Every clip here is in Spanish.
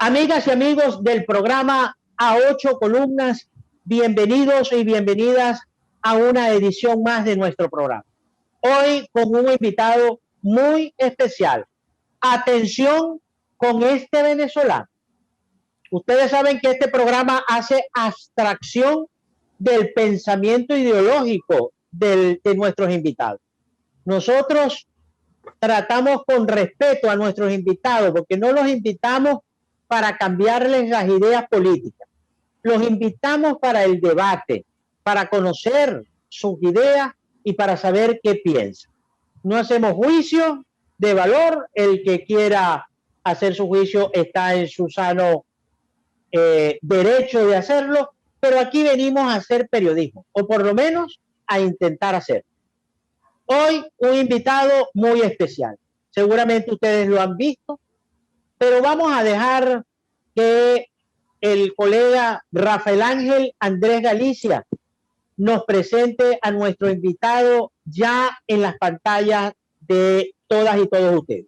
Amigas y amigos del programa A Ocho Columnas, bienvenidos y bienvenidas a una edición más de nuestro programa. Hoy con un invitado muy especial. Atención con este venezolano. Ustedes saben que este programa hace abstracción del pensamiento ideológico de nuestros invitados. Nosotros tratamos con respeto a nuestros invitados porque no los invitamos para cambiarles las ideas políticas. Los invitamos para el debate, para conocer sus ideas y para saber qué piensan. No hacemos juicio de valor. El que quiera hacer su juicio está en su sano derecho de hacerlo, pero aquí venimos a hacer periodismo, o por lo menos a intentar hacerlo. Hoy un invitado muy especial. Seguramente ustedes lo han visto, pero vamos a dejar que el colega Rafael Ángel Andrés Galicia nos presente a nuestro invitado ya en las pantallas de todas y todos ustedes.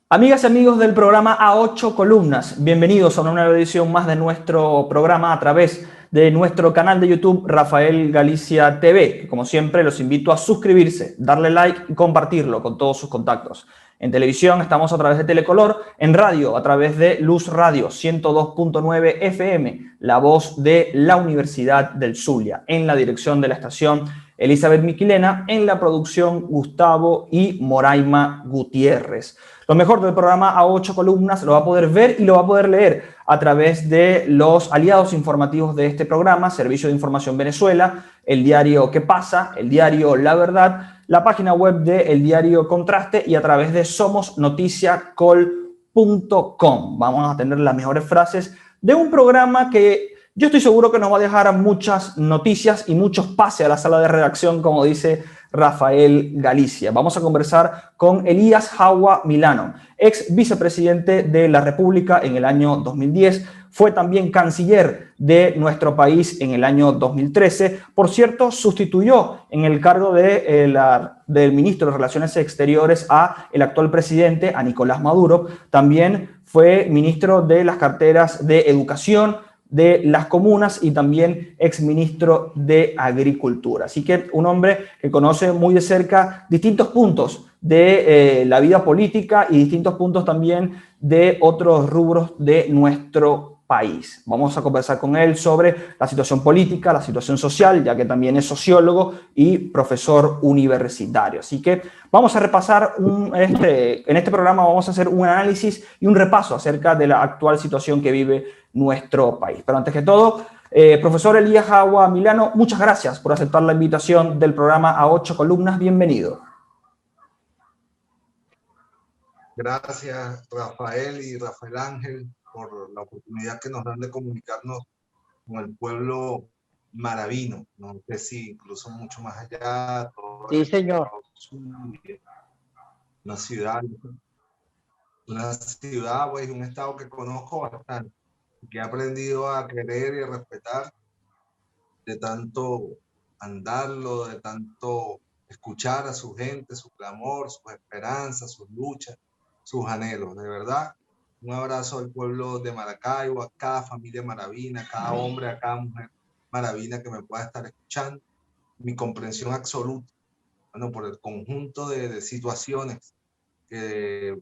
Amigas y amigos del programa A Ocho Columnas, bienvenidos a una nueva edición más de nuestro programa a través de nuestro canal de YouTube Rafael Galicia TV, que como siempre los invito a suscribirse, darle like y compartirlo con todos sus contactos. En televisión estamos a través de Telecolor, en radio a través de Luz Radio 102.9 FM, la voz de la Universidad del Zulia, en la dirección de la estación Elizabeth Miquilena, en la producción Gustavo y Moraima Gutiérrez. Lo mejor del programa A Ocho Columnas lo va a poder ver y lo va a poder leer a través de los aliados informativos de este programa, Servicio de Información Venezuela, el diario ¿Qué pasa?, el diario La Verdad, la página web del diario Contraste y a través de somosnoticiacol.com. Vamos a tener las mejores frases de un programa que yo estoy seguro que nos va a dejar muchas noticias y muchos pases a la sala de redacción, como dice Rafael Galicia. Vamos a conversar con Elías Jagua Milano, ex vicepresidente de la República en el año 2010. Fue también canciller de nuestro país en el año 2013. Por cierto, sustituyó en el cargo del ministro de Relaciones Exteriores a el actual presidente, a Nicolás Maduro. También fue ministro de las carteras de Educación, de las comunas y también exministro de Agricultura. Así que un hombre que conoce muy de cerca distintos puntos de la vida política y distintos puntos también de otros rubros de nuestro país. Vamos a conversar con él sobre la situación política, la situación social, ya que también es sociólogo y profesor universitario. Así que vamos a repasar, en este programa vamos a hacer un análisis y un repaso acerca de la actual situación que vive nuestro país. Pero antes que todo, profesor Elías Jagua Milano, muchas gracias por aceptar la invitación del programa A Ocho Columnas. Bienvenido. Gracias, Rafael y Rafael Ángel, por la oportunidad que nos dan de comunicarnos con el pueblo maravino. No sé si incluso mucho más allá. Sí, señor. Una ciudad, pues, un estado que conozco bastante, que he aprendido a querer y a respetar de tanto andarlo, de tanto escuchar a su gente, su clamor, sus esperanzas, sus luchas, sus anhelos. De verdad, un abrazo al pueblo de Maracaibo, a cada familia maravina, a cada hombre, a cada mujer maravina que me pueda estar escuchando. Mi comprensión absoluta, bueno, por el conjunto de situaciones que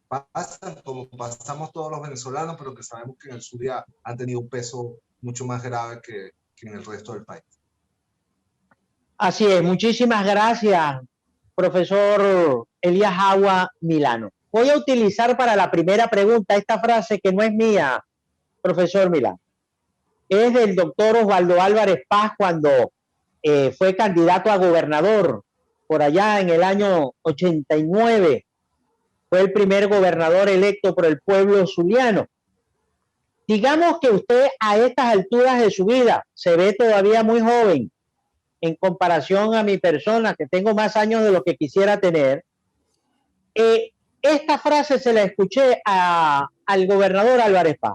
pasan, como pasamos todos los venezolanos, pero que sabemos que en el Zulia han tenido un peso mucho más grave que en el resto del país. Así es, muchísimas gracias, profesor Elías Jagua Milano. Voy a utilizar para la primera pregunta esta frase que no es mía, profesor Milano. Es del doctor Osvaldo Álvarez Paz cuando fue candidato a gobernador por allá en el año 89. Fue el primer gobernador electo por el pueblo zuliano. Digamos que usted a estas alturas de su vida se ve todavía muy joven en comparación a mi persona, que tengo más años de lo que quisiera tener. Esta frase se la escuché al gobernador Álvarez Paz.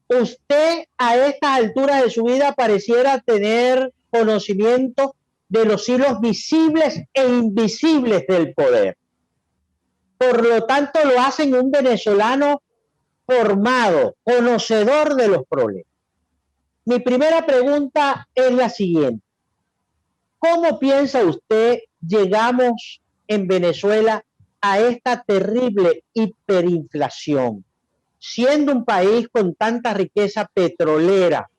Usted a estas alturas de su vida pareciera tener conocimiento de los hilos visibles e invisibles del poder. Por lo tanto, lo hacen un venezolano formado, conocedor de los problemas. Mi primera pregunta es la siguiente. ¿Cómo piensa usted llegamos en Venezuela a esta terrible hiperinflación? Siendo un país con tanta riqueza petrolera,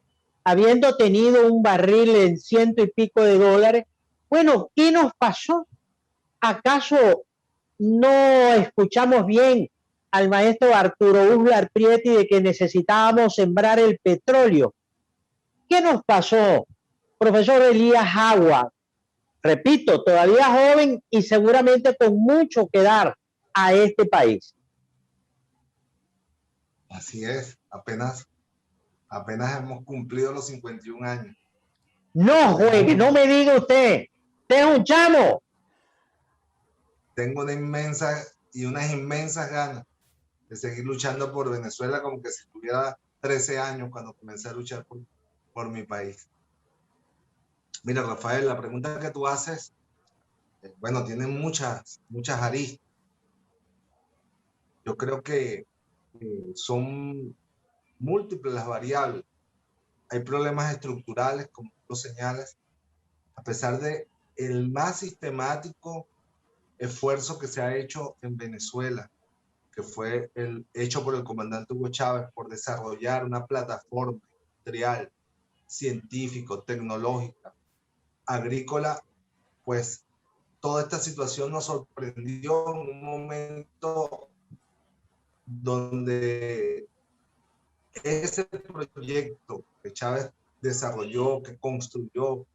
habiendo tenido un barril en ciento y pico de dólares, bueno, ¿qué nos pasó? ¿Acaso no escuchamos bien al maestro Arturo Uslar Prieti de que necesitábamos sembrar el petróleo? ¿Qué nos pasó, profesor Elías Agua? Repito, todavía joven y seguramente con mucho que dar a este país. Así es, apenas hemos cumplido los 51 años. No juegue, no me diga usted, es un chamo. Tengo unas inmensas ganas de seguir luchando por Venezuela como que si tuviera 13 años cuando comencé a luchar por mi país. Mira, Rafael, la pregunta que tú haces, bueno, tiene muchas aristas. Yo creo que son múltiples las variables. Hay problemas estructurales, como tú lo señalas, a pesar de el más sistemático esfuerzo que se ha hecho en Venezuela, que fue hecho por el comandante Hugo Chávez por desarrollar una plataforma industrial, científico, tecnológica, agrícola, pues toda esta situación nos sorprendió en un momento donde ese proyecto que Chávez desarrolló, que construyó,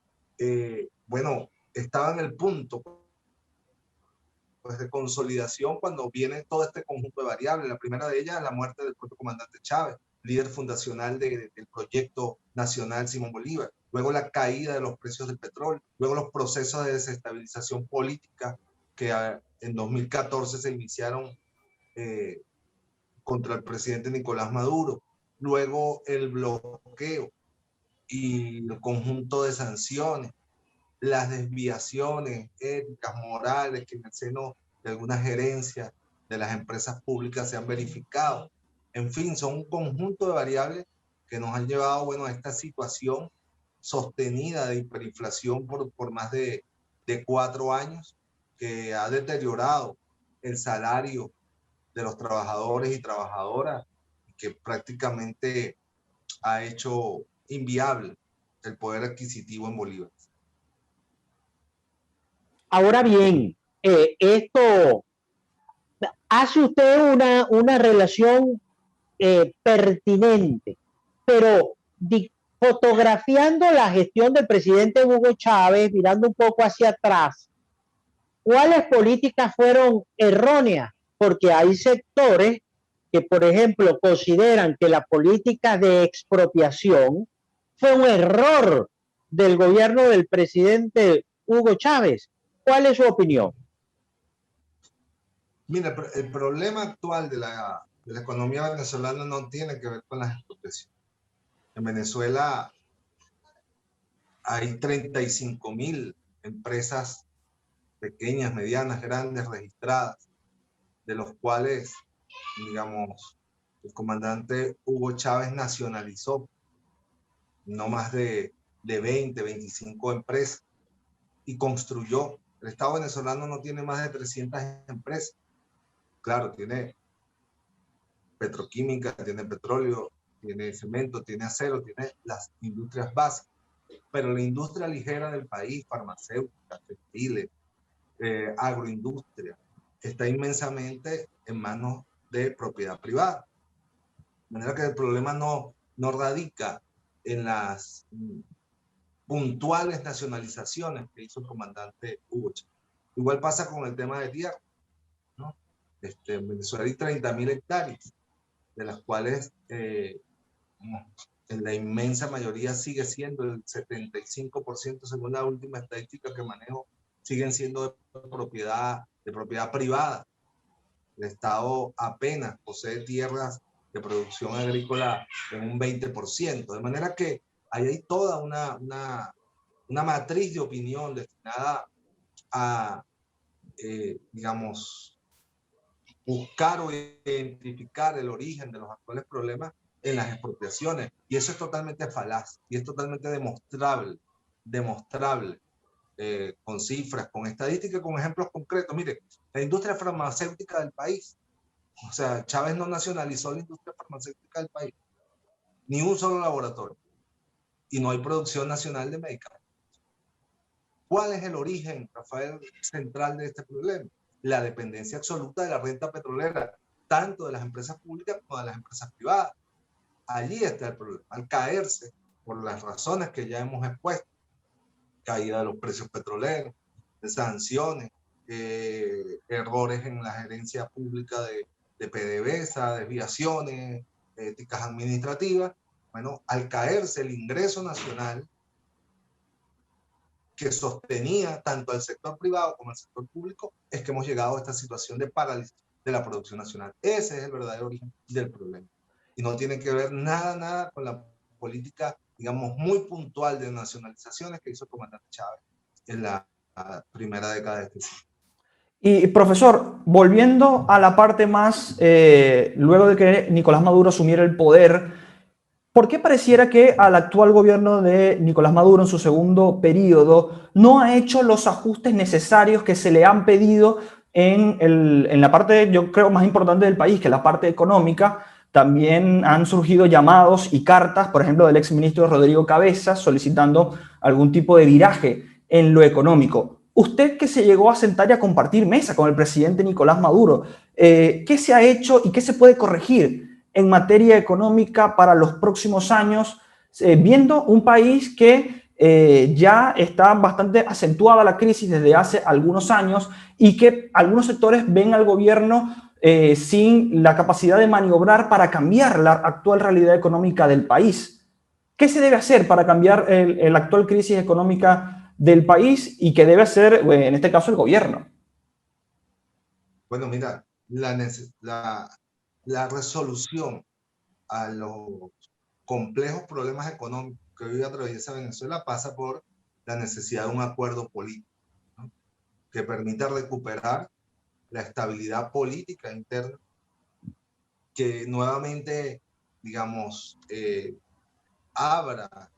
bueno, estaba en el punto pues, de consolidación cuando viene todo este conjunto de variables. La primera de ellas es la muerte del propio comandante Chávez, líder fundacional del proyecto nacional Simón Bolívar. Luego la caída de los precios del petróleo, luego los procesos de desestabilización política que en 2014 se iniciaron contra el presidente Nicolás Maduro, luego el bloqueo y el conjunto de sanciones, las desviaciones éticas, morales que en el seno de algunas gerencias de las empresas públicas se han verificado. En fin, son un conjunto de variables que nos han llevado, bueno, a esta situación sostenida de hiperinflación por más de 4 años, que ha deteriorado el salario de los trabajadores y trabajadoras, que prácticamente ha hecho inviable el poder adquisitivo en Bolívar. Ahora bien, esto hace usted una relación pertinente, pero fotografiando la gestión del presidente Hugo Chávez, mirando un poco hacia atrás, ¿cuáles políticas fueron erróneas? Porque hay sectores que, por ejemplo, consideran que la política de expropiación fue un error del gobierno del presidente Hugo Chávez. ¿Cuál es su opinión? Mira, el problema actual de la economía venezolana no tiene que ver con las expropiaciones. En Venezuela hay 35.000 empresas pequeñas, medianas, grandes registradas, de los cuales, digamos, el comandante Hugo Chávez nacionalizó no más de 20, 25 empresas y construyó. El Estado venezolano no tiene más de 300 empresas. Claro, tiene petroquímica, tiene petróleo, tiene cemento, tiene acero, tiene las industrias básicas. Pero la industria ligera del país, farmacéutica, textiles, agroindustria, está inmensamente en manos de propiedad privada. De manera que el problema no radica en las puntuales nacionalizaciones que hizo el comandante Hugo Chávez. Igual pasa con el tema de tierra, ¿no? En Venezuela hay 30.000 hectáreas, de las cuales en la inmensa mayoría sigue siendo el 75%, según la última estadística que manejo, siguen siendo de propiedad privada. El Estado apenas posee tierras de producción agrícola en un 20%, de manera que ahí hay toda una matriz de opinión destinada a, digamos, buscar o identificar el origen de los actuales problemas en las expropiaciones. Y eso es totalmente falaz y es totalmente demostrable con cifras, con estadísticas, con ejemplos concretos. Mire, la industria farmacéutica del país, o sea, Chávez no nacionalizó la industria farmacéutica del país, ni un solo laboratorio, y no hay producción nacional de medicamentos. ¿Cuál es el origen, Rafael, central de este problema? La dependencia absoluta de la renta petrolera, tanto de las empresas públicas como de las empresas privadas. Allí está el problema, al caerse por las razones que ya hemos expuesto: caída de los precios petroleros, de sanciones, errores en la gerencia pública de PDVSA, desviaciones, éticas administrativas. Bueno, al caerse el ingreso nacional que sostenía tanto al sector privado como al sector público, es que hemos llegado a esta situación de parálisis de la producción nacional. Ese es el verdadero origen del problema. Y no tiene que ver nada con la política, digamos, muy puntual de nacionalizaciones que hizo el comandante Chávez en la primera década de este siglo. Y profesor, volviendo a la parte más, luego de que Nicolás Maduro asumiera el poder, ¿por qué pareciera que al actual gobierno de Nicolás Maduro en su segundo periodo no ha hecho los ajustes necesarios que se le han pedido en la parte, yo creo, más importante del país, que es la parte económica? También han surgido llamados y cartas, por ejemplo, del exministro Rodrigo Cabezas, solicitando algún tipo de viraje en lo económico. Usted que se llegó a sentar y a compartir mesa con el presidente Nicolás Maduro, ¿qué se ha hecho y qué se puede corregir en materia económica para los próximos años, viendo un país que ya está bastante acentuada la crisis desde hace algunos años y que algunos sectores ven al gobierno sin la capacidad de maniobrar para cambiar la actual realidad económica del país? ¿Qué se debe hacer para cambiar la actual crisis económica del país y qué debe hacer, en este caso, el gobierno? Bueno, mira, la resolución a los complejos problemas económicos que hoy atraviesa Venezuela pasa por la necesidad de un acuerdo político, ¿no?, que permita recuperar la estabilidad política interna, que nuevamente, digamos, abra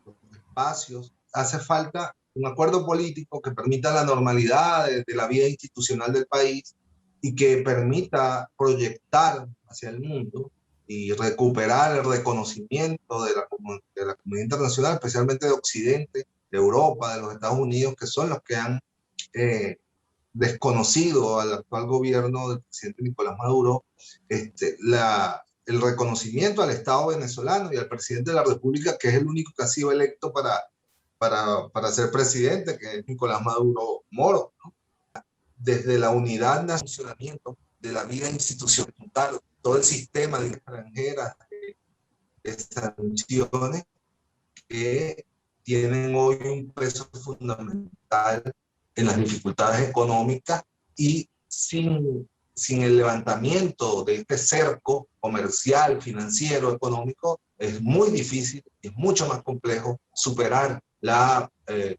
los espacios. Hace falta un acuerdo político que permita la normalidad de la vida institucional del país y que permita proyectar hacia el mundo y recuperar el reconocimiento de la comunidad internacional, especialmente de Occidente, de Europa, de los Estados Unidos, que son los que han desconocido al actual gobierno del presidente Nicolás Maduro el reconocimiento al Estado venezolano y al presidente de la República, que es el único que ha sido electo para ser presidente, que es Nicolás Maduro Moro, ¿no? Desde la unidad de funcionamiento de la vida institucional, todo el sistema de extranjeras, de sanciones que tienen hoy un peso fundamental en las dificultades económicas, y sin el levantamiento de este cerco comercial, financiero, económico, es muy difícil, es mucho más complejo superar la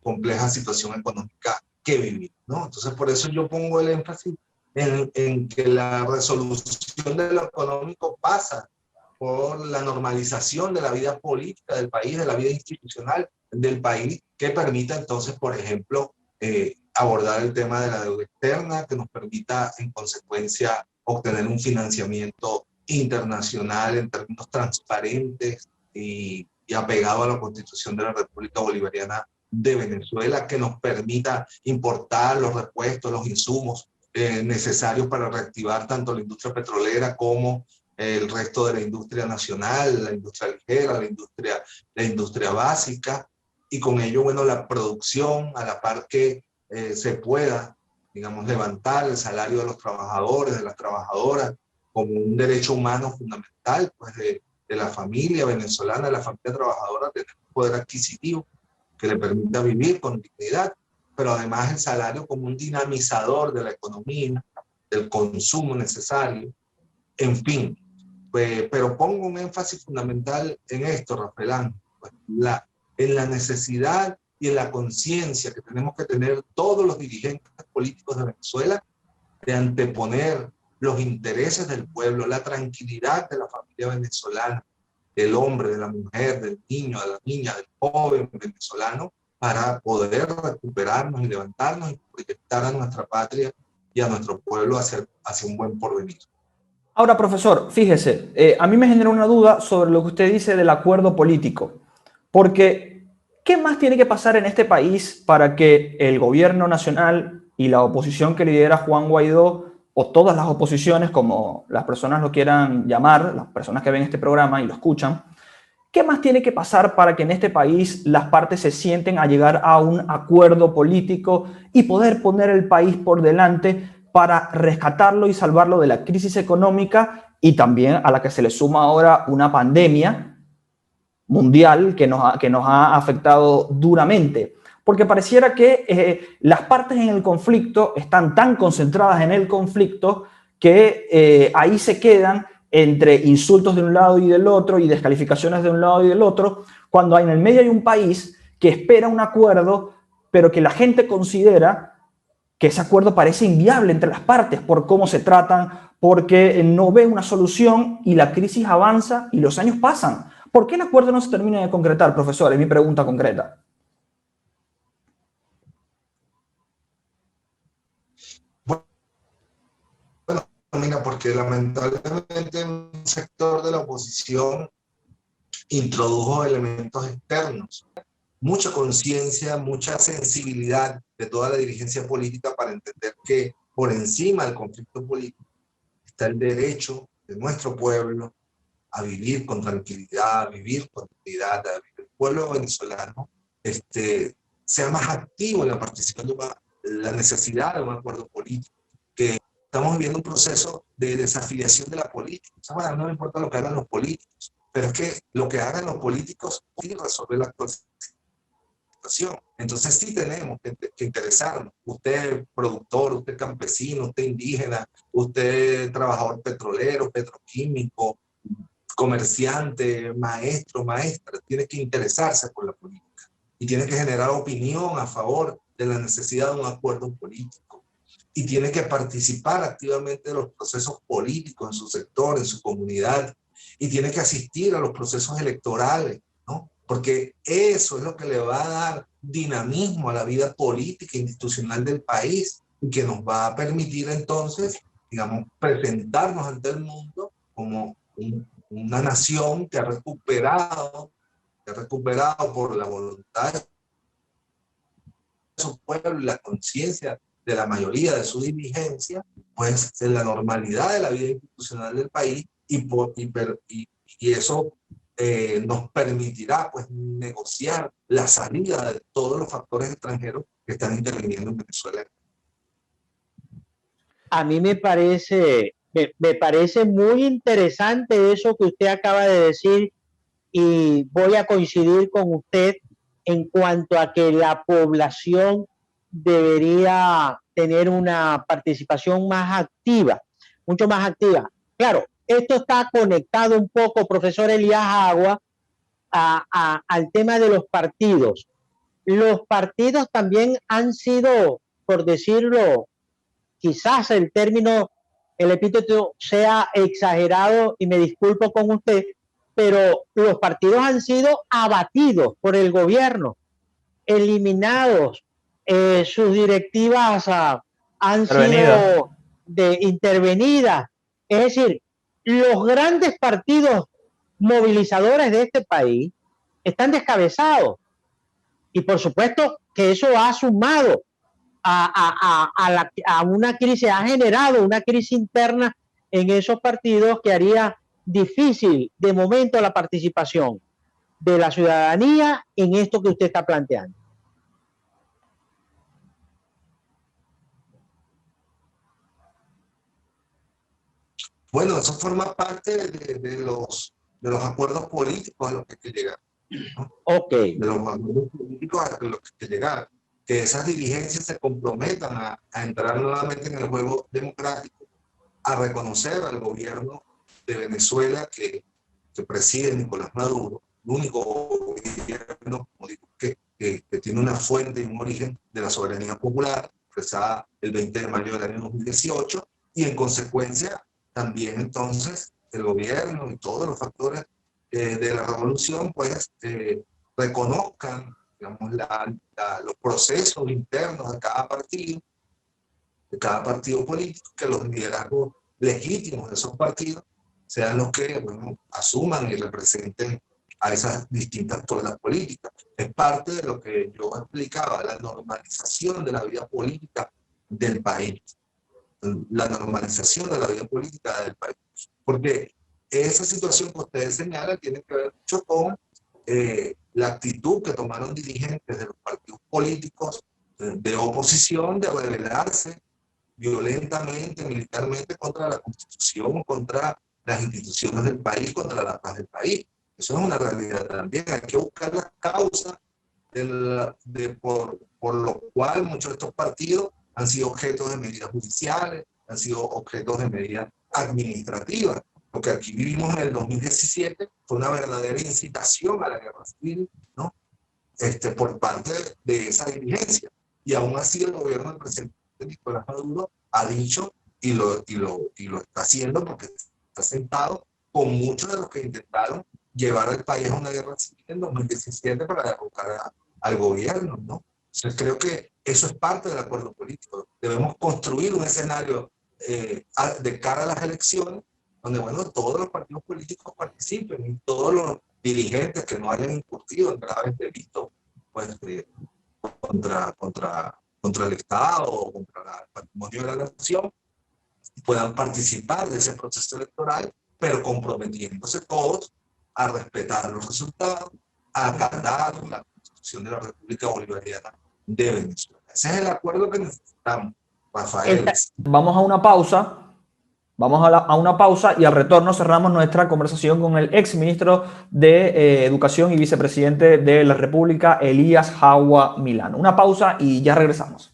compleja situación económica que vivimos, ¿no? Entonces, por eso yo pongo el énfasis en que la resolución de lo económico pasa por la normalización de la vida política del país, de la vida institucional del país, que permita entonces, por ejemplo, abordar el tema de la deuda externa, que nos permita en consecuencia obtener un financiamiento internacional en términos transparentes y apegado a la Constitución de la República Bolivariana de Venezuela, que nos permita importar los repuestos, los insumos necesarios para reactivar tanto la industria petrolera como el resto de la industria nacional, la industria ligera, la industria básica, y con ello, bueno, la producción, a la par que se pueda, digamos, levantar el salario de los trabajadores, de las trabajadoras, como un derecho humano fundamental, pues, de la familia venezolana, de la familia trabajadora, tener un poder adquisitivo que le permita vivir con dignidad, pero además el salario como un dinamizador de la economía, del consumo necesario, en fin. Pero pongo un énfasis fundamental en esto, Rafael, pues, en la necesidad y en la conciencia que tenemos que tener todos los dirigentes políticos de Venezuela de anteponer los intereses del pueblo, la tranquilidad de la familia venezolana, del hombre, de la mujer, del niño, de la niña, del joven venezolano, para poder recuperarnos y levantarnos y proyectar a nuestra patria y a nuestro pueblo hacia un buen porvenir. Ahora, profesor, fíjese, a mí me genera una duda sobre lo que usted dice del acuerdo político, porque ¿qué más tiene que pasar en este país para que el gobierno nacional y la oposición que lidera Juan Guaidó, o todas las oposiciones, como las personas lo quieran llamar, las personas que ven este programa y lo escuchan, qué más tiene que pasar para que en este país las partes se sienten a llegar a un acuerdo político y poder poner el país por delante para rescatarlo y salvarlo de la crisis económica y también a la que se le suma ahora una pandemia mundial que nos ha afectado duramente? Porque pareciera que las partes en el conflicto están tan concentradas en el conflicto que ahí se quedan entre insultos de un lado y del otro y descalificaciones de un lado y del otro, cuando en el medio hay un país que espera un acuerdo, pero que la gente considera que ese acuerdo parece inviable entre las partes por cómo se tratan, porque no ve una solución y la crisis avanza y los años pasan. ¿Por qué el acuerdo no se termina de concretar, profesor? Es mi pregunta concreta. Bueno, mira, porque lamentablemente un sector de la oposición introdujo elementos externos, mucha conciencia, mucha sensibilidad de toda la dirigencia política para entender que por encima del conflicto político está el derecho de nuestro pueblo a vivir con tranquilidad, a vivir con dignidad, a que el pueblo venezolano sea más activo en la participación de la necesidad de un acuerdo político, que estamos viviendo un proceso de desafiliación de la política. O sea, bueno, no me importa lo que hagan los políticos, pero es que lo que hagan los políticos sí resuelve la actual situación. Entonces sí tenemos que interesarnos. Usted productor, usted campesino, usted indígena, usted trabajador petrolero, petroquímico, comerciante, maestro, maestra, tiene que interesarse por la política y tiene que generar opinión a favor de la necesidad de un acuerdo político y tiene que participar activamente de los procesos políticos en su sector, en su comunidad, y tiene que asistir a los procesos electorales, ¿no? Porque eso es lo que le va a dar dinamismo a la vida política e institucional del país y que nos va a permitir entonces, digamos, presentarnos ante el mundo como una nación que ha recuperado por la voluntad de su pueblo y la conciencia de la mayoría de su dirigencia, pues en la normalidad de la vida institucional del país y eso nos permitirá pues negociar la salida de todos los factores extranjeros que están interviniendo en Venezuela. A mí me parece muy interesante eso que usted acaba de decir y voy a coincidir con usted en cuanto a que la población debería tener una participación más activa, mucho más activa. Claro, esto está conectado un poco, profesor Elías Agua, al tema de los partidos. Los partidos también han sido, por decirlo, quizás el epíteto sea exagerado y me disculpo con usted, pero los partidos han sido abatidos por el gobierno, eliminados, sus directivas han sido intervenidas. Es decir, los grandes partidos movilizadores de este país están descabezados y por supuesto que eso ha sumado a una crisis, ha generado una crisis interna en esos partidos que haría difícil de momento la participación de la ciudadanía en esto que usted está planteando. Bueno, eso forma parte de los acuerdos políticos a los que hay que llegar, ¿no? Okay. De los acuerdos políticos a los que hay que llegar. Que esas dirigencias se comprometan a entrar nuevamente en el juego democrático, a reconocer al gobierno de Venezuela que preside Nicolás Maduro, el único gobierno, como digo, que tiene una fuente y un origen de la soberanía popular, expresada el 20 de mayo del año 2018, y en consecuencia también entonces el gobierno y todos los factores de la revolución pues reconozcan, digamos, los procesos internos de cada partido político, que los liderazgos legítimos de esos partidos sean los que, bueno, asuman y representen a esas distintas fuerzas políticas. Es parte de lo que yo explicaba, la normalización de la vida política del país. La normalización de la vida política del país. Porque esa situación que ustedes señalan tiene que ver mucho con la actitud que tomaron dirigentes de los partidos políticos de oposición de rebelarse violentamente, militarmente contra la Constitución, contra las instituciones del país, contra la paz del país. Eso es una realidad también. Hay que buscar las causas por lo cual muchos de estos partidos han sido objetos de medidas judiciales, han sido objetos de medidas administrativas. Lo que aquí vivimos en el 2017 fue una verdadera incitación a la guerra civil, ¿no? Por parte de esa dirigencia. Y aún así el gobierno del presidente Nicolás Maduro ha dicho y lo está haciendo porque está sentado con muchos de los que intentaron llevar al país a una guerra civil en 2017 para derrocar al gobierno, ¿no? Entonces creo que eso es parte del acuerdo político. Debemos construir un escenario de cara a las elecciones donde, bueno, todos los partidos políticos participen y todos los dirigentes que no hayan incurrido en graves delitos, pues, contra el Estado o contra el patrimonio de la nación, puedan participar de ese proceso electoral, pero comprometiéndose todos a respetar los resultados, a acatar la Constitución de la República Bolivariana de Venezuela. Ese es el acuerdo que necesitamos, Rafael. Vamos a una pausa. Vamos a una pausa y al retorno cerramos nuestra conversación con el ex ministro de Educación y vicepresidente de la República, Elías Jagua Milano. Una pausa y ya regresamos.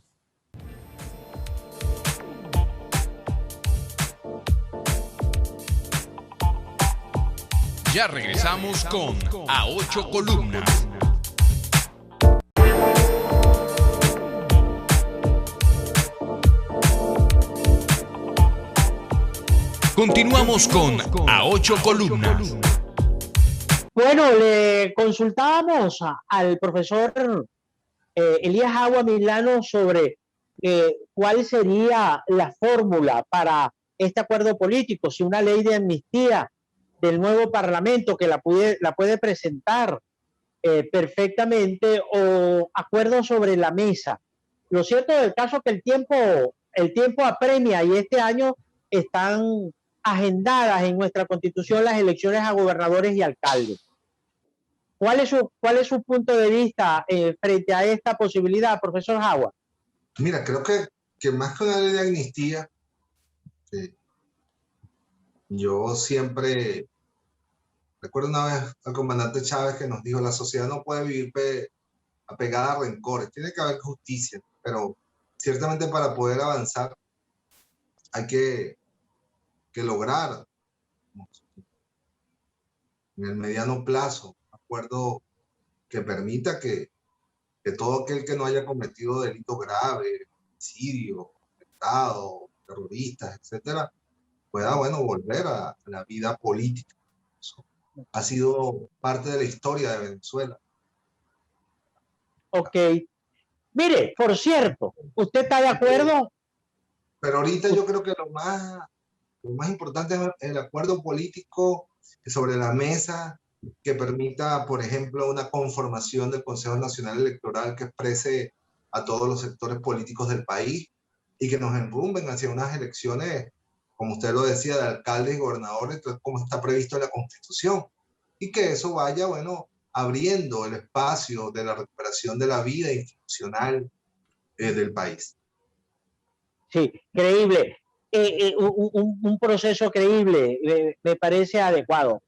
Ya regresamos con A Ocho Columnas. Continuamos con A Ocho Columnas. Bueno, le consultábamos al profesor Elías Jagua Milano sobre cuál sería la fórmula para este acuerdo político, si una ley de amnistía del nuevo Parlamento que la puede presentar perfectamente, o acuerdos sobre la mesa. Lo cierto del caso es que el tiempo apremia y este año están agendadas en nuestra Constitución las elecciones a gobernadores y alcaldes. ¿Cuál es su punto de vista frente a esta posibilidad, profesor Jagua? Mira, creo que más que una ley de amnistía, yo siempre recuerdo una vez al comandante Chávez que nos dijo: la sociedad no puede vivir apegada a rencores, tiene que haber justicia, pero ciertamente para poder avanzar hay que lograr en el mediano plazo un acuerdo que permita que todo aquel que no haya cometido delitos graves, homicidio, atentado, terroristas, etcétera, pueda, bueno, volver a la vida política. Eso ha sido parte de la historia de Venezuela. Ok. Mire, por cierto, ¿usted está de acuerdo? Pero ahorita yo creo que lo más importante es el acuerdo político sobre la mesa que permita, por ejemplo, una conformación del Consejo Nacional Electoral que exprese a todos los sectores políticos del país y que nos enrumben hacia unas elecciones, como usted lo decía, de alcaldes y gobernadores, como está previsto en la Constitución. Y que eso vaya, bueno, abriendo el espacio de la recuperación de la vida institucional del país. Sí, creíble. Un proceso creíble, me parece adecuado.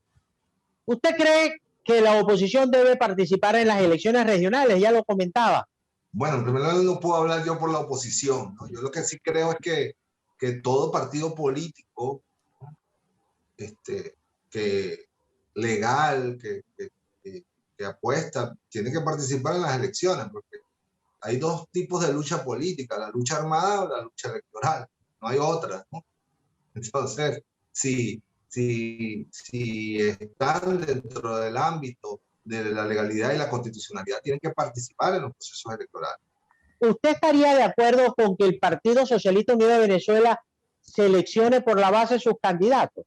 ¿Usted cree que la oposición debe participar en las elecciones regionales? Ya lo comentaba. Bueno, en primer lugar no puedo hablar yo por la oposición, ¿no? Yo lo que sí creo es que todo partido político legal, que apuesta, tiene que participar en las elecciones, porque hay dos tipos de lucha política: la lucha armada o la lucha electoral. No hay otra, ¿no? Entonces, si están dentro del ámbito de la legalidad y la constitucionalidad, tienen que participar en los procesos electorales. ¿Usted estaría de acuerdo con que el Partido Socialista Unido de Venezuela seleccione por la base sus candidatos?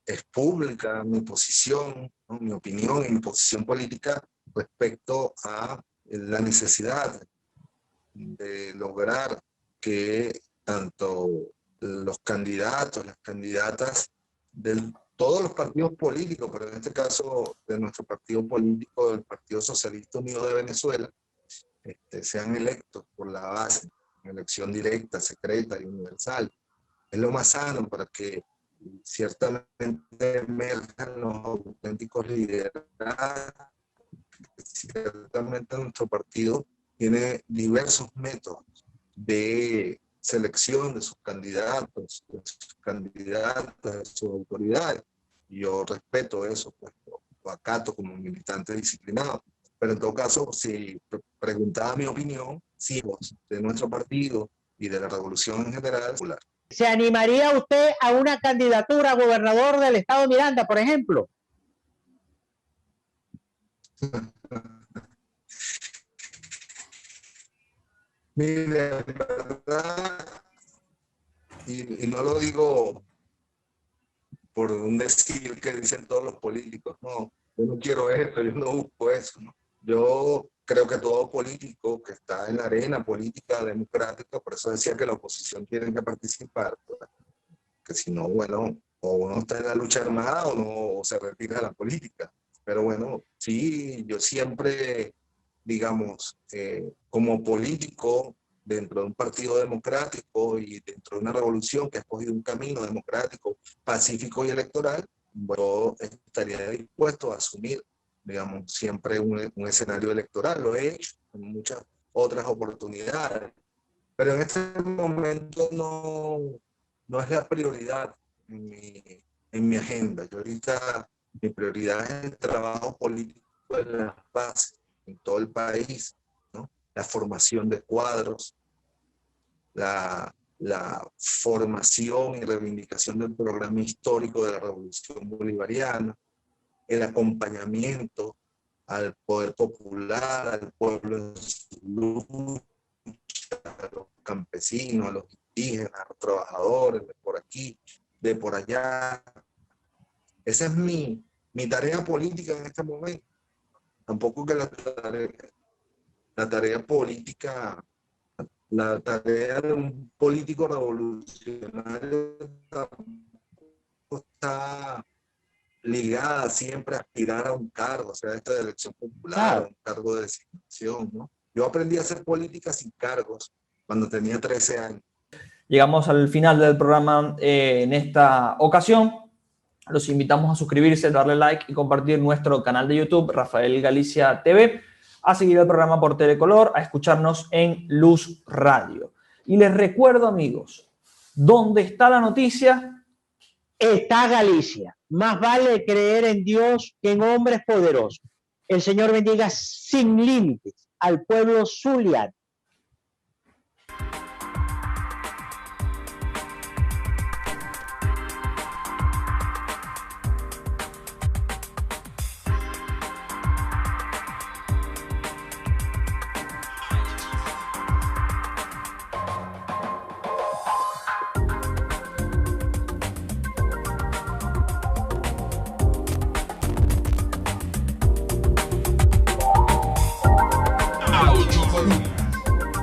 Es pública mi posición, ¿no? Mi opinión y mi posición política respecto a la necesidad de lograr que tanto los candidatos, las candidatas de todos los partidos políticos, pero en este caso de nuestro partido político, del Partido Socialista Unido de Venezuela, sean electos por la base, en elección directa, secreta y universal. Es lo más sano para que ciertamente emerjan los auténticos liderazgos. Ciertamente nuestro partido tiene diversos métodos de selección de sus candidatos, de sus candidatas, de sus autoridades. Yo respeto eso, pues lo acato como militante disciplinado. Pero en todo caso, si preguntaba mi opinión, sí, de nuestro partido y de la revolución en general. ¿Se animaría usted a una candidatura a gobernador del estado Miranda, por ejemplo? Mire, en verdad, y no lo digo por un decir que dicen todos los políticos, no, yo no quiero eso, yo no busco eso, ¿no? Yo creo que todo político que está en la arena política democrática, por eso decía que la oposición tiene que participar, pues, que si no, bueno, o uno está en la lucha armada o no, o se retira de la política. Pero bueno, sí, yo siempre, digamos, como político dentro de un partido democrático y dentro de una revolución que ha escogido un camino democrático, pacífico y electoral, yo estaría dispuesto a asumir, digamos, siempre un escenario electoral. Lo he hecho en muchas otras oportunidades, pero en este momento no es la prioridad en mi agenda. Yo ahorita, mi prioridad es el trabajo político en las bases, en todo el país, ¿no? La formación de cuadros, la formación y reivindicación del programa histórico de la Revolución Bolivariana, el acompañamiento al poder popular, al pueblo en su lucha, a los campesinos, a los indígenas, a los trabajadores, de por aquí, de por allá. Esa es mi tarea política en este momento. Tampoco que la tarea política, la tarea de un político revolucionario está ligada siempre a aspirar a un cargo, o sea, esta de elección popular, un cargo de designación, ¿no? Yo aprendí a hacer política sin cargos cuando tenía 13 años. Llegamos al final del programa en esta ocasión. Los invitamos a suscribirse, darle like y compartir nuestro canal de YouTube, Rafael Galicia TV, a seguir el programa por Telecolor, a escucharnos en Luz Radio. Y les recuerdo, amigos, ¿dónde está la noticia? Está Galicia. Más vale creer en Dios que en hombres poderosos. El Señor bendiga sin límites al pueblo zuliano,